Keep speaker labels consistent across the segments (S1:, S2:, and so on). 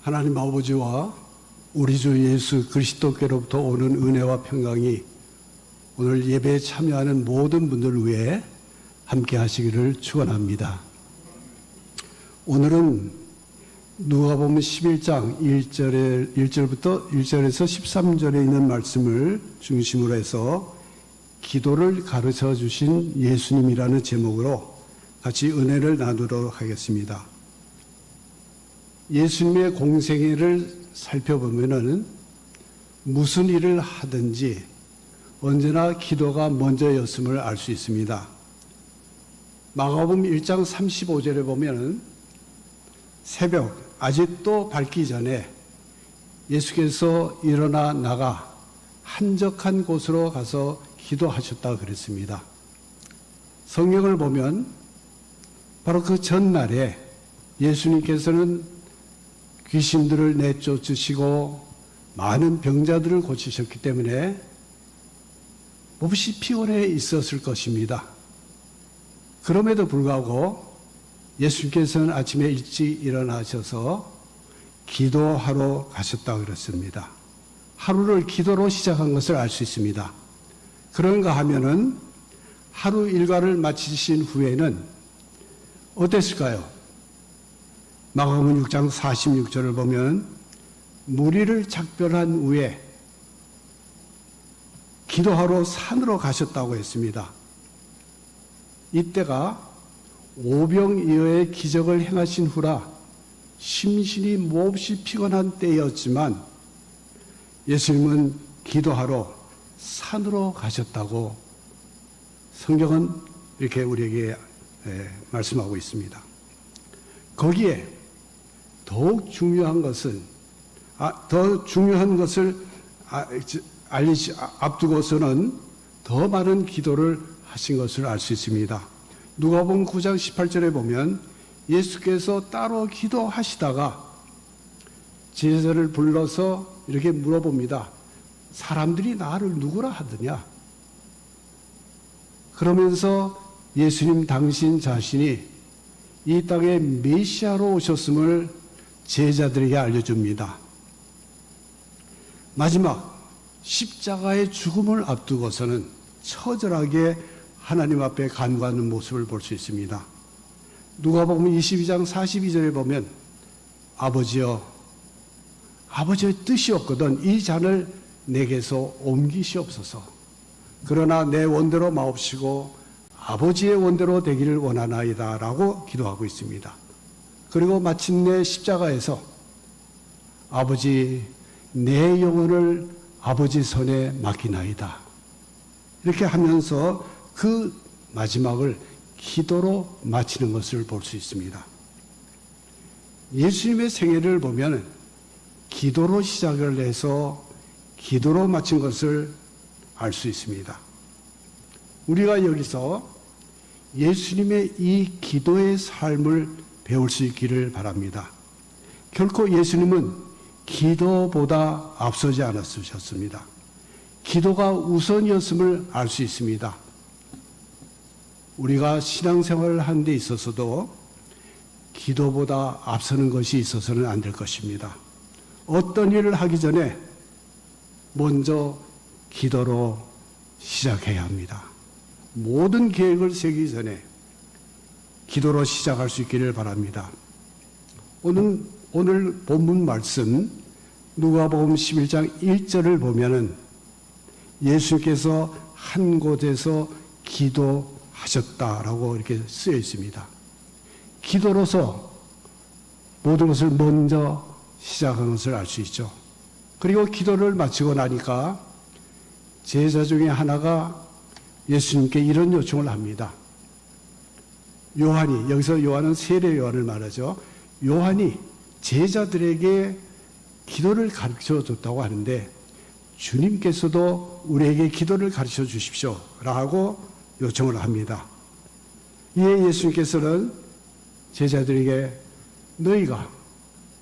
S1: 하나님 아버지와 우리 주 예수 그리스도께로부터 오는 은혜와 평강이 오늘 예배에 참여하는 모든 분들 위해 함께 하시기를 축원합니다. 오늘은 누가복음 11장 1절부터 1절에서 13절에 있는 말씀을 중심으로 해서 기도를 가르쳐 주신 예수님이라는 제목으로 같이 은혜를 나누도록 하겠습니다. 예수님의 공생애를 살펴보면은 무슨 일을 하든지 언제나 기도가 먼저였음을 알 수 있습니다. 마가복음 1장 35절에 보면은 새벽 아직도 밝기 전에 예수께서 일어나 나가 한적한 곳으로 가서 기도하셨다고 그랬습니다. 성경을 보면 바로 그 전날에 예수님께서는 귀신들을 내쫓으시고 많은 병자들을 고치셨기 때문에 몹시 피곤해 있었을 것입니다. 그럼에도 불구하고 예수님께서는 아침에 일찍 일어나셔서 기도하러 가셨다고 그랬습니다. 하루를 기도로 시작한 것을 알 수 있습니다. 그런가 하면은 하루 일과를 마치신 후에는 어땠을까요? 마가복음 6장 46절을 보면 무리를 작별한 후에 기도하러 산으로 가셨다고 했습니다. 이때가 오병이어의 기적을 행하신 후라 심신이 몹시 피곤한 때였지만 예수님은 기도하러 산으로 가셨다고 성경은 이렇게 우리에게 말씀하고 있습니다. 거기에 더욱 중요한 것은 더 중요한 것을 앞두고서는 더 많은 기도를 하신 것을 알 수 있습니다. 누가복음 9장 18절에 보면 예수께서 따로 기도하시다가 제자를 불러서 이렇게 물어봅니다. 사람들이 나를 누구라 하더냐? 그러면서 예수님 당신 자신이 이 땅에 메시아로 오셨음을 제자들에게 알려줍니다. 마지막 십자가의 죽음을 앞두고서는 처절하게 하나님 앞에 간구하는 모습을 볼 수 있습니다. 누가복음 22장 42절에 보면 아버지여, 아버지의 뜻이었거든 이 잔을 내게서 옮기시옵소서. 그러나 내 원대로 마옵시고 아버지의 원대로 되기를 원하나이다 라고 기도하고 있습니다. 그리고 마침내 십자가에서 아버지 내 영혼을 아버지 손에 맡기나이다 이렇게 하면서 그 마지막을 기도로 마치는 것을 볼 수 있습니다. 예수님의 생애를 보면 기도로 시작을 해서 기도로 마친 것을 알 수 있습니다. 우리가 여기서 예수님의 이 기도의 삶을 배울 수 있기를 바랍니다. 결코 예수님은 기도보다 앞서지 않았으셨습니다. 기도가 우선이었음을 알 수 있습니다. 우리가 신앙생활을 하는 데 있어서도 기도보다 앞서는 것이 있어서는 안 될 것입니다. 어떤 일을 하기 전에 먼저 기도로 시작해야 합니다. 모든 계획을 세우기 전에 기도로 시작할 수 있기를 바랍니다. 오늘 본문 말씀 누가복음 11장 1절을 보면은 예수께서 한 곳에서 기도하셨다라고 이렇게 쓰여 있습니다. 기도로서 모든 것을 먼저 시작한 것을 알 수 있죠. 그리고 기도를 마치고 나니까 제자 중에 하나가 예수님께 이런 요청을 합니다. 요한이, 여기서 요한은 세례 요한을 말하죠. 요한이 제자들에게 기도를 가르쳐 줬다고 하는데 주님께서도 우리에게 기도를 가르쳐 주십시오 라고 요청을 합니다. 이에 예수님께서는 제자들에게 너희가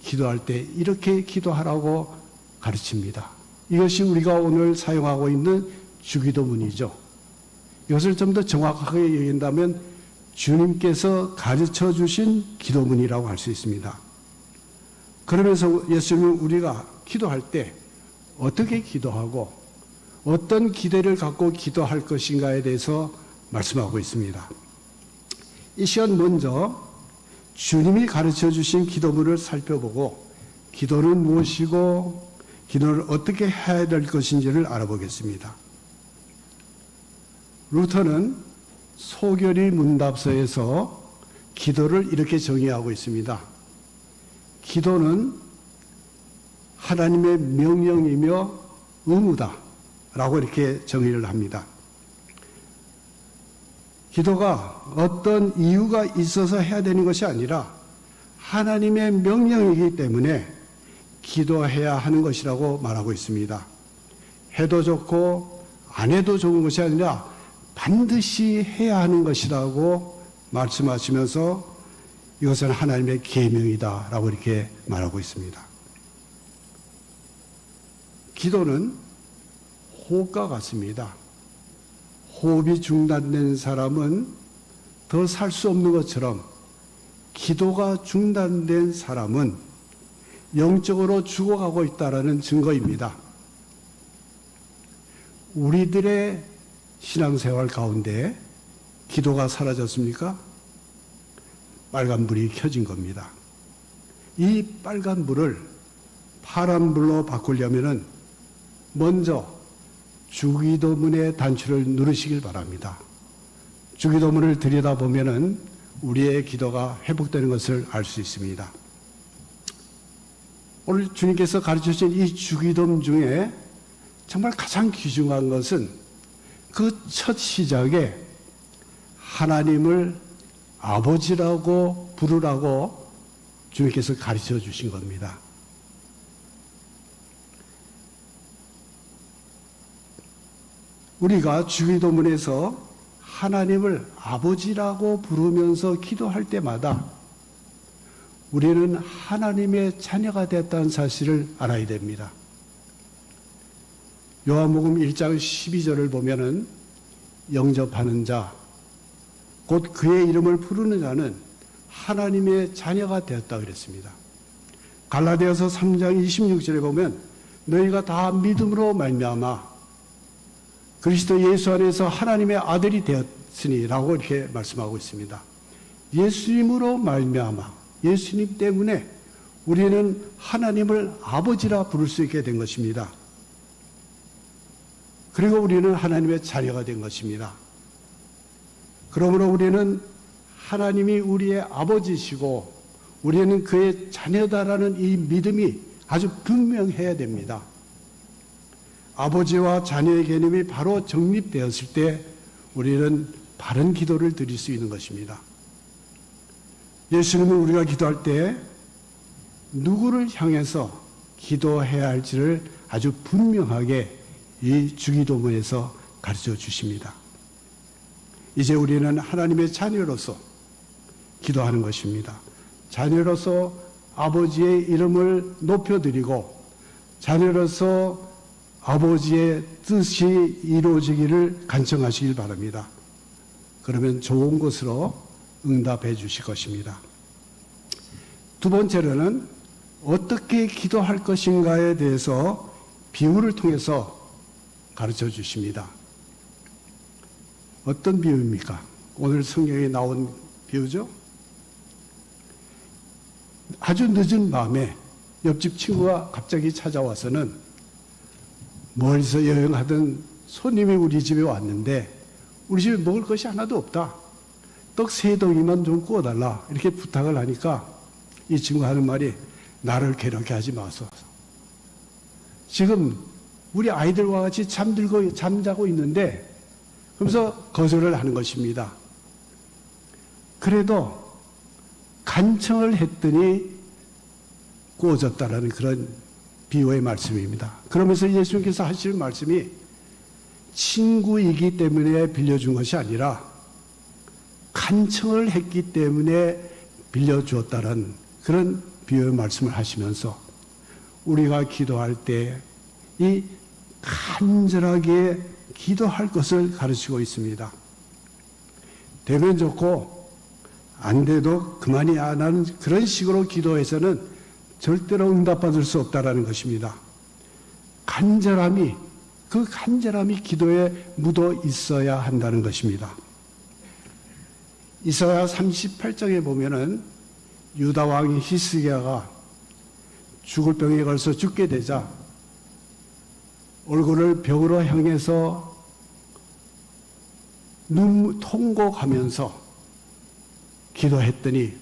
S1: 기도할 때 이렇게 기도하라고 가르칩니다. 이것이 우리가 오늘 사용하고 있는 주기도문이죠. 이것을 좀 더 정확하게 얘기한다면 주님께서 가르쳐 주신 기도문이라고 할 수 있습니다. 그러면서 예수님은 우리가 기도할 때 어떻게 기도하고 어떤 기대를 갖고 기도할 것인가에 대해서 말씀하고 있습니다. 이 시간 먼저 주님이 가르쳐 주신 기도문을 살펴보고 기도는 무엇이고 기도를 어떻게 해야 될 것인지를 알아보겠습니다. 루터는 소결의 문답서에서 기도를 이렇게 정의하고 있습니다. 기도는 하나님의 명령이며 의무다 라고 이렇게 정의를 합니다. 기도가 어떤 이유가 있어서 해야 되는 것이 아니라 하나님의 명령이기 때문에 기도해야 하는 것이라고 말하고 있습니다. 해도 좋고 안 해도 좋은 것이 아니라 반드시 해야 하는 것이라고 말씀하시면서 이것은 하나님의 계명이다 라고 이렇게 말하고 있습니다. 기도는 호흡과 같습니다. 호흡이 중단된 사람은 더 살 수 없는 것처럼 기도가 중단된 사람은 영적으로 죽어가고 있다는 증거입니다. 우리들의 신앙생활 가운데 기도가 사라졌습니까? 빨간불이 켜진 겁니다. 이 빨간불을 파란불로 바꾸려면 먼저 주기도문의 단추를 누르시길 바랍니다. 주기도문을 들여다보면 우리의 기도가 회복되는 것을 알 수 있습니다. 오늘 주님께서 가르쳐주신 이 주기도문 중에 정말 가장 귀중한 것은 그 첫 시작에 하나님을 아버지라고 부르라고 주님께서 가르쳐 주신 겁니다. 우리가 주기도문에서 하나님을 아버지라고 부르면서 기도할 때마다 우리는 하나님의 자녀가 됐다는 사실을 알아야 됩니다. 요한복음 1장 12절을 보면은 영접하는 자, 곧 그의 이름을 부르는 자는 하나님의 자녀가 되었다 그랬습니다. 갈라디아서 3장 26절에 보면 너희가 다 믿음으로 말미암아 그리스도 예수 안에서 하나님의 아들이 되었으니 라고 이렇게 말씀하고 있습니다. 예수님으로 말미암아 예수님 때문에 우리는 하나님을 아버지라 부를 수 있게 된 것입니다. 그리고 우리는 하나님의 자녀가 된 것입니다. 그러므로 우리는 하나님이 우리의 아버지시고 우리는 그의 자녀다라는 이 믿음이 아주 분명해야 됩니다. 아버지와 자녀의 개념이 바로 정립되었을 때 우리는 바른 기도를 드릴 수 있는 것입니다. 예수님은 우리가 기도할 때 누구를 향해서 기도해야 할지를 아주 분명하게 이 주기도문에서 가르쳐 주십니다. 이제 우리는 하나님의 자녀로서 기도하는 것입니다. 자녀로서 아버지의 이름을 높여드리고 자녀로서 아버지의 뜻이 이루어지기를 간청하시길 바랍니다. 그러면 좋은 것으로 응답해 주실 것입니다. 두 번째로는 어떻게 기도할 것인가에 대해서 비유를 통해서 가르쳐 주십니다. 어떤 비유입니까? 오늘 성경에 나온 비유죠? 아주 늦은 밤에 옆집 친구가 갑자기 찾아와서는 멀리서 여행하던 손님이 우리 집에 왔는데 우리 집에 먹을 것이 하나도 없다. 떡 3덩이만 좀 구워달라. 이렇게 부탁을 하니까 이 친구가 하는 말이 나를 괴롭게 하지 마소서. 지금 우리 아이들과 같이 잠자고 있는데 그러면서 거절을 하는 것입니다. 그래도 간청을 했더니 구워졌다라는 그런 비유의 말씀입니다. 그러면서 예수님께서 하시는 말씀이 친구이기 때문에 빌려준 것이 아니라 간청을 했기 때문에 빌려주었다는 그런 비유의 말씀을 하시면서 우리가 기도할 때 이 간절하게 기도할 것을 가르치고 있습니다. 되면 좋고 안 돼도 그만이 안 하는 그런 식으로 기도해서는 절대로 응답받을 수 없다라는 것입니다. 간절함이, 그 간절함이 기도에 묻어 있어야 한다는 것입니다. 이사야 38장에 보면은 유다 왕 히스기야가 죽을 병에 걸려서 죽게 되자 얼굴을 벽으로 향해서 통곡하면서 기도했더니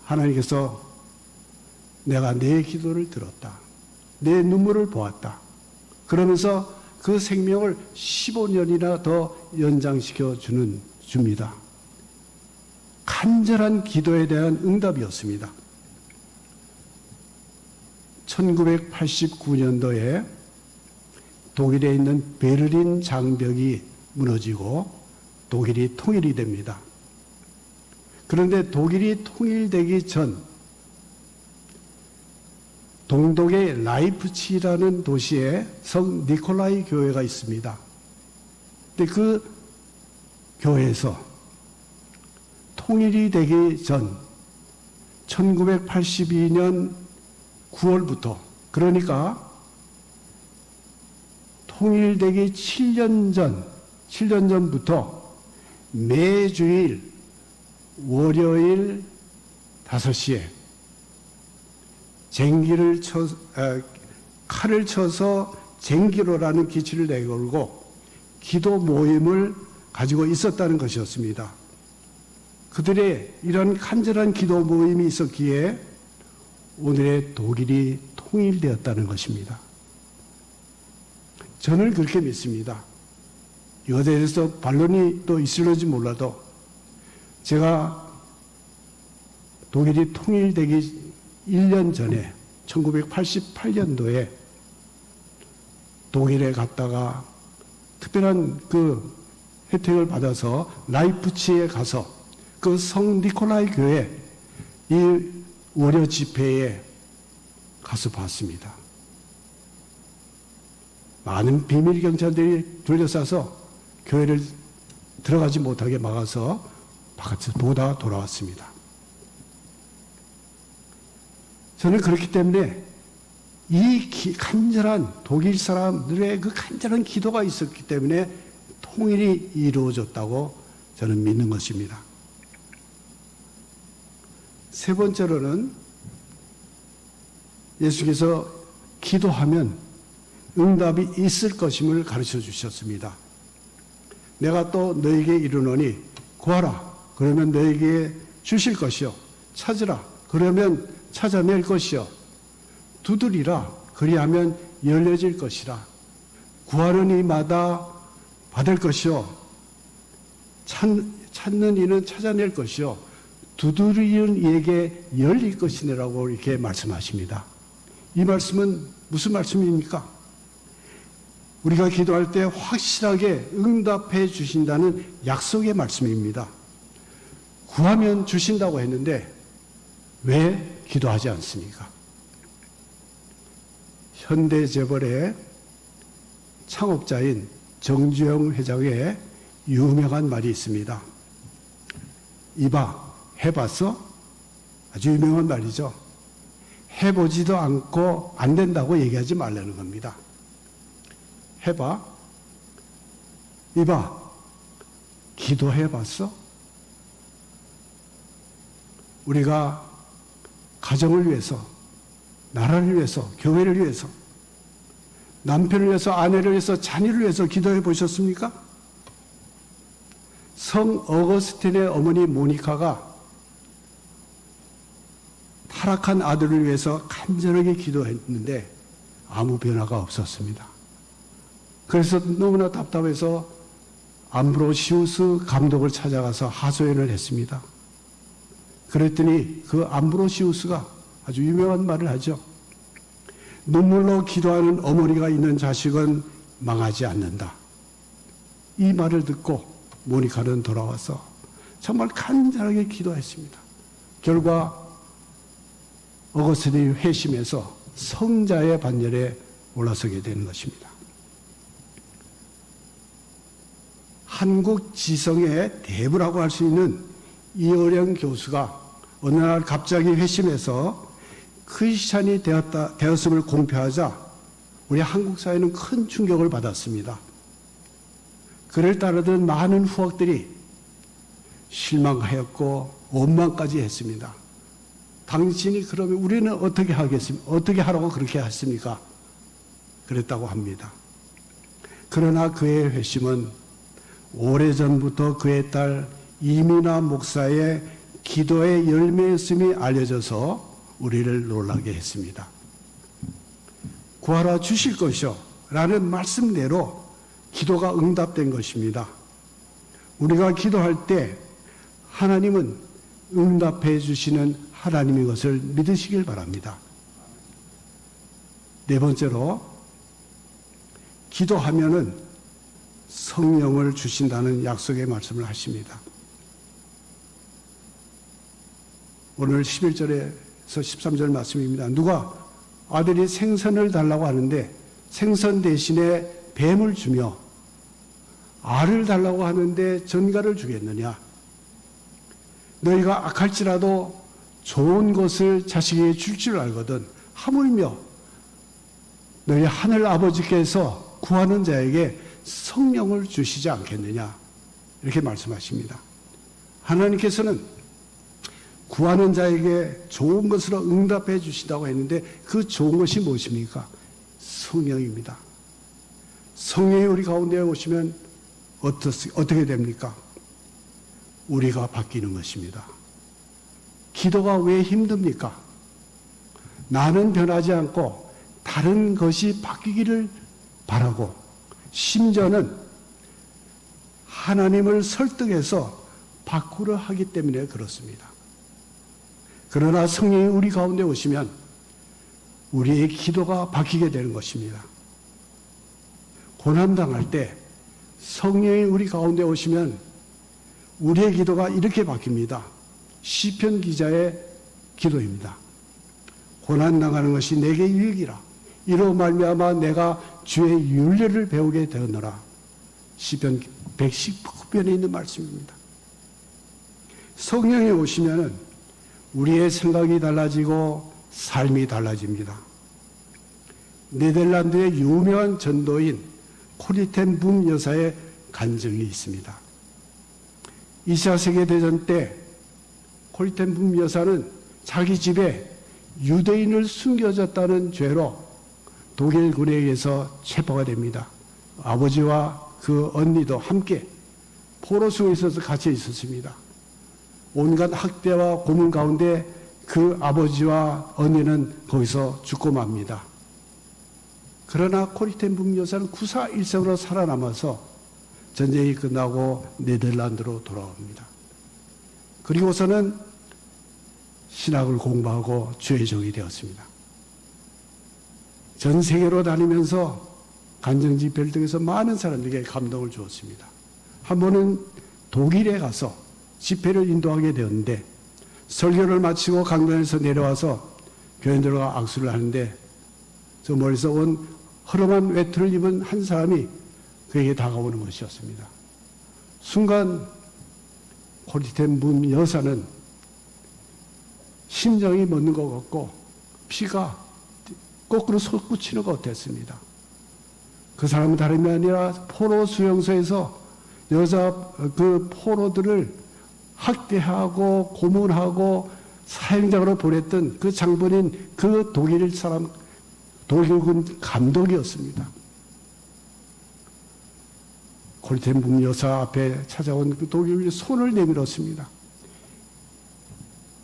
S1: 하나님께서 내가 내 기도를 들었다. 내 눈물을 보았다. 그러면서 그 생명을 15년이나 더 연장시켜 줍니다. 간절한 기도에 대한 응답이었습니다. 1989년도에 독일에 있는 베를린 장벽이 무너지고 독일이 통일이 됩니다. 그런데 독일이 통일되기 전 동독의 라이프치히라는 도시에 성 니콜라이 교회가 있습니다. 근데 그 교회에서 통일이 되기 전 1982년 9월부터, 그러니까 통일되기 7년 전부터 매주일 월요일 5시에 칼을 쳐서 쟁기로라는 기치를 내걸고 기도 모임을 가지고 있었다는 것이었습니다. 그들의 이런 간절한 기도 모임이 있었기에 오늘의 독일이 통일되었다는 것입니다. 저는 그렇게 믿습니다. 이것에 대해서 반론이 또 있을지 몰라도 제가 독일이 통일되기 1년 전에 1988년도에 독일에 갔다가 특별한 그 혜택을 받아서 라이프치히에 가서 그 성 니콜라이 교회 이 월요 집회에 가서 봤습니다. 많은 비밀 경찰들이 둘러싸서 교회를 들어가지 못하게 막아서 바깥에서 보다 돌아왔습니다. 저는 그렇기 때문에 이 간절한 독일 사람들의 그 간절한 기도가 있었기 때문에 통일이 이루어졌다고 저는 믿는 것입니다. 세 번째로는 예수께서 기도하면 응답이 있을 것임을 가르쳐 주셨습니다. 내가 또 너에게 이르노니 구하라 그러면 너에게 주실 것이요 찾으라 그러면 찾아낼 것이요 두드리라 그리하면 열려질 것이라 구하는 이마다 받을 것이요 찾는 이는 찾아낼 것이요 두드리는 이에게 열릴 것이라고 이렇게 말씀하십니다. 이 말씀은 무슨 말씀입니까? 우리가 기도할 때 확실하게 응답해 주신다는 약속의 말씀입니다. 구하면 주신다고 했는데 왜 기도하지 않습니까? 현대재벌의 창업자인 정주영 회장의 유명한 말이 있습니다. 이봐, 해봤어? 아주 유명한 말이죠. 해보지도 않고 안 된다고 얘기하지 말라는 겁니다. 해봐. 이봐, 기도해봤어? 우리가 가정을 위해서, 나라를 위해서, 교회를 위해서, 남편을 위해서, 아내를 위해서, 자녀를 위해서 기도해 보셨습니까? 성 어거스틴의 어머니 모니카가 타락한 아들을 위해서 간절하게 기도했는데 아무 변화가 없었습니다. 그래서 너무나 답답해서 암브로시우스 감독을 찾아가서 하소연을 했습니다. 그랬더니 그 암브로시우스가 아주 유명한 말을 하죠. 눈물로 기도하는 어머니가 있는 자식은 망하지 않는다. 이 말을 듣고 모니카는 돌아와서 정말 간절하게 기도했습니다. 결과 어거스틴이 회심해서 성자의 반열에 올라서게 되는 것입니다. 한국 지성의 대부라고 할 수 있는 이어령 교수가 어느 날 갑자기 회심해서 크리스찬이 되었음을 공표하자 우리 한국 사회는 큰 충격을 받았습니다. 그를 따르던 많은 후학들이 실망하였고 원망까지 했습니다. 당신이 그러면 우리는 어떻게 하겠습니까? 어떻게 하라고 그렇게 했습니까? 그랬다고 합니다. 그러나 그의 회심은 오래전부터 그의 딸 이민아 목사의 기도의 열매였음이 알려져서 우리를 놀라게 했습니다. 구하라 주실 것이요 라는 말씀대로 기도가 응답된 것입니다. 우리가 기도할 때 하나님은 응답해 주시는 하나님인 것을 믿으시길 바랍니다. 네 번째로, 기도하면은 성령을 주신다는 약속의 말씀을 하십니다. 오늘 11절에서 13절 말씀입니다. 누가 아들이 생선을 달라고 하는데 생선 대신에 뱀을 주며 알을 달라고 하는데 전갈을 주겠느냐? 너희가 악할지라도 좋은 것을 자식에게 줄 줄 알거든 하물며 너희 하늘 아버지께서 구하는 자에게 성령을 주시지 않겠느냐? 이렇게 말씀하십니다. 하나님께서는 구하는 자에게 좋은 것으로 응답해 주신다고 했는데 그 좋은 것이 무엇입니까? 성령입니다. 성령이 우리 가운데 오시면 어떻게 됩니까? 우리가 바뀌는 것입니다. 기도가 왜 힘듭니까? 나는 변하지 않고 다른 것이 바뀌기를 바라고 심지어는 하나님을 설득해서 바꾸려 하기 때문에 그렇습니다. 그러나 성령이 우리 가운데 오시면 우리의 기도가 바뀌게 되는 것입니다. 고난당할 때 성령이 우리 가운데 오시면 우리의 기도가 이렇게 바뀝니다. 시편 기자의 기도입니다. 고난당하는 것이 내게 유익이라. 이로 말미암아 내가 주의 윤례를 배우게 되었노라. 시편 119편에 있는 말씀입니다. 성령이 오시면은 우리의 생각이 달라지고 삶이 달라집니다. 네덜란드의 유명한 전도인 코리 텐 붐 여사의 간증이 있습니다. 2차 세계대전 때 코리 텐 붐 여사는 자기 집에 유대인을 숨겨졌다는 죄로 독일군에 의해서 체포가 됩니다. 아버지와 그 언니도 함께 포로수에 있어서 갇혀 있었습니다. 온갖 학대와 고문 가운데 그 아버지와 언니는 거기서 죽고 맙니다. 그러나 코리 텐 붐 여사는 구사일생으로 살아남아서 전쟁이 끝나고 네덜란드로 돌아옵니다. 그리고서는 신학을 공부하고 주의 종이 되었습니다. 전 세계로 다니면서 간증 집회를 통해서 많은 사람들에게 감동을 주었습니다. 한 번은 독일에 가서 집회를 인도하게 되었는데 설교를 마치고 강변에서 내려와서 교인들과 악수를 하는데 저 멀리서 온 허름한 외투를 입은 한 사람이 그에게 다가오는 것이었습니다. 순간 코리 텐 붐 여사는 심장이 멎는 것 같고 피가 거꾸로 솟구치는 것 같았습니다. 그 사람은 다름이 아니라 포로 수용소에서 그 포로들을 학대하고 고문하고 사형장으로 보냈던 그 장본인 그 독일군 감독이었습니다. 코리 텐 붐 여사 앞에 찾아온 그 독일군이 손을 내밀었습니다.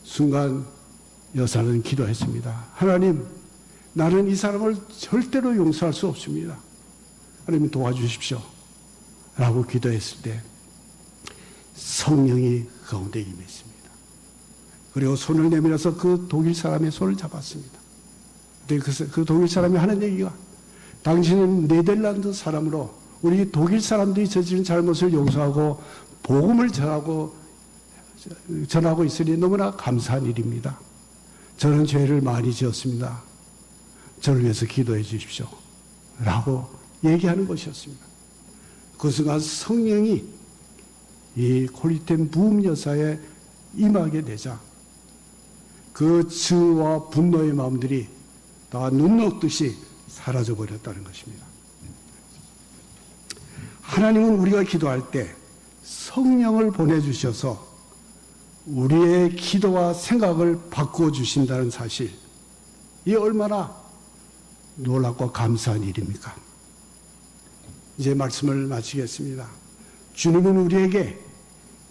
S1: 순간 여사는 기도했습니다. 하나님, 나는 이 사람을 절대로 용서할 수 없습니다. 하나님 도와주십시오. 라고 기도했을 때 성령이 그 가운데 임했습니다. 그리고 손을 내밀어서 그 독일 사람의 손을 잡았습니다. 그 독일 사람이 하는 얘기가 당신은 네덜란드 사람으로 우리 독일 사람들이 저지른 잘못을 용서하고 복음을 전하고 있으니 너무나 감사한 일입니다. 저는 죄를 많이 지었습니다. 저를 위해서 기도해 주십시오. 라고 얘기하는 것이었습니다. 그 순간 성령이 이 코리 텐 붐 여사의 임하게 되자 그 증오와 분노의 마음들이 다 눈 녹듯이 사라져 버렸다는 것입니다. 하나님은 우리가 기도할 때 성령을 보내주셔서 우리의 기도와 생각을 바꾸어 주신다는 사실, 이 얼마나 놀랍고 감사한 일입니까? 이제 말씀을 마치겠습니다. 주님은 우리에게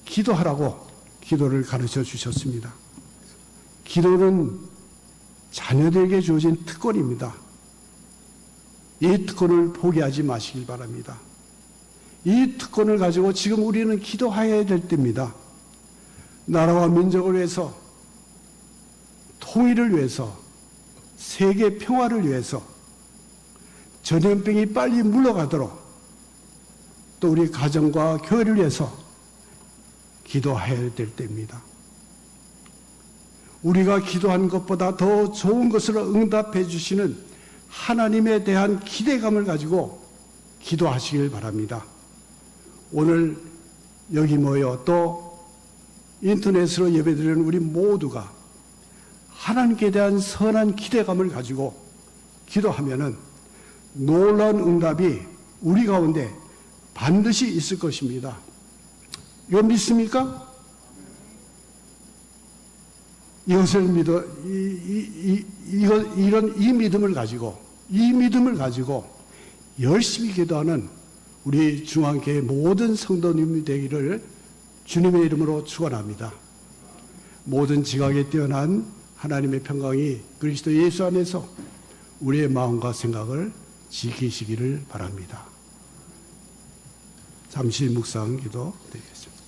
S1: 기도하라고 기도를 가르쳐 주셨습니다. 기도는 자녀들에게 주어진 특권입니다. 이 특권을 포기하지 마시길 바랍니다. 이 특권을 가지고 지금 우리는 기도해야 될 때입니다. 나라와 민족을 위해서, 통일을 위해서, 세계 평화를 위해서, 전염병이 빨리 물러가도록, 또 우리 가정과 교회를 위해서 기도해야 될 때입니다. 우리가 기도한 것보다 더 좋은 것으로 응답해 주시는 하나님에 대한 기대감을 가지고 기도하시길 바랍니다. 오늘 여기 모여 또 인터넷으로 예배드리는 우리 모두가 하나님께 대한 선한 기대감을 가지고 기도하면은 놀라운 응답이 우리 가운데 반드시 있을 것입니다. 이거 믿습니까? 이것을 믿어, 이 믿음을 가지고 열심히 기도하는 우리 중앙교회 모든 성도님이 되기를 주님의 이름으로 축원합니다. 모든 지각에 뛰어난 하나님의 평강이 그리스도 예수 안에서 우리의 마음과 생각을 지키시기를 바랍니다. 잠시 묵상 기도 드리겠습니다.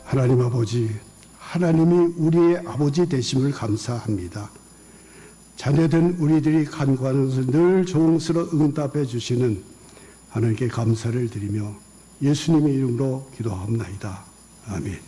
S1: 하나님 아버지, 하나님이 우리의 아버지 되심을 감사합니다. 자녀된 우리들이 간구하는 것을 늘 좋은 것으로 응답해 주시는 하나님께 감사를 드리며 예수님의 이름으로 기도하옵나이다. 아멘.